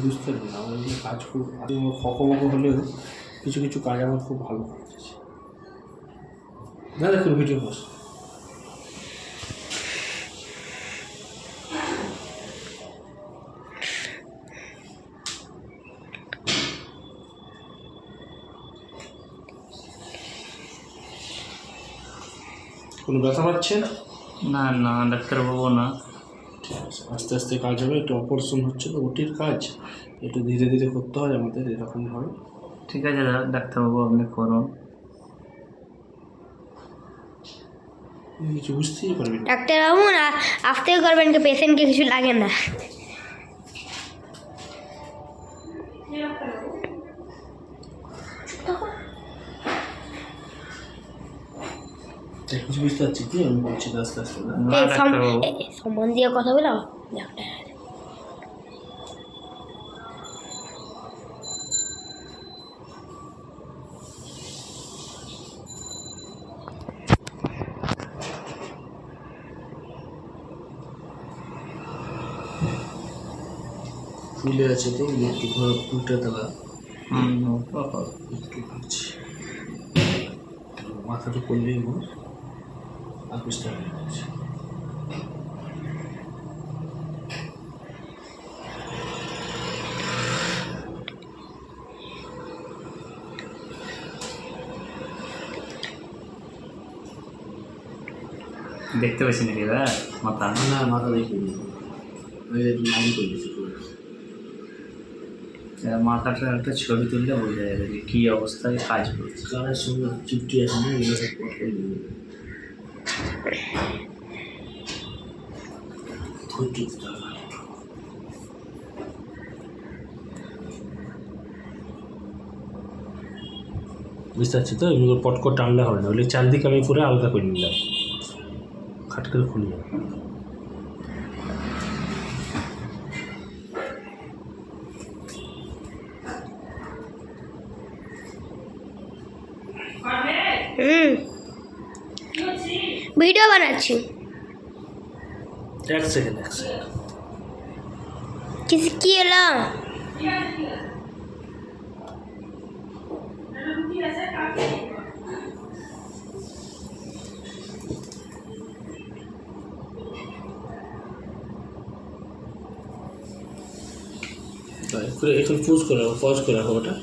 বুঝতে পারি না আমার কাজ খুব খকমক হলেও কিছু কিছু কাজ আমার খুব ভালো করেছে। না দেখুন ভিডিও বস কোনো ব্যথা পাচ্ছেন? না না ডাক্তারবাবু না। ঠিক আছে, আস্তে আস্তে কাজ হবে। একটু অপারেশন হচ্ছে তো, ওটির কাজ একটু ধীরে ধীরে করতে হয় আমাদের, এরকমভাবে। ঠিক আছে ডাক্তারবাবু আপনি করুন। কিছু বুঝতেই পারবি না। ডাক্তারবাবু না আস্তে করবেন, কি পেশেন্টকে কিছু লাগে না। কিছু বুঝতে পারছি কি আমি বলছি আস্তে আস্তে না? না ডাক্তারবাবু, সম্মান দিয়ে কথা বলো ডাক্তার। ফুলে আছে তো একটু উল্টে দেওয়া একটু করছি, মাথাটা করলেই আমার আকুশটা হয়ে যাচ্ছে। দেখতে পাচ্ছি নাকি দাদা মাথা? না মাথা দেখিনি, লাইন করেছি। মাথাটা একটা ছবি তুললে বোঝা যাবে যে কী অবস্থায় কাজ করছে। কারের সঙ্গে চিপটি আছে না, এগুলো সব পট করে দেবো। বুঝতে পারছি তো, এগুলো পট করে টানলে হবে না, ওগুলো চারদিকে আমি পুরো আলাদা করে নিলাম, খাট করে খুলে যাবে। ভিডিও বানাচ্ছি। এক সেকেন্ড কি এলো? এখন পজ করে রাখো ওটা।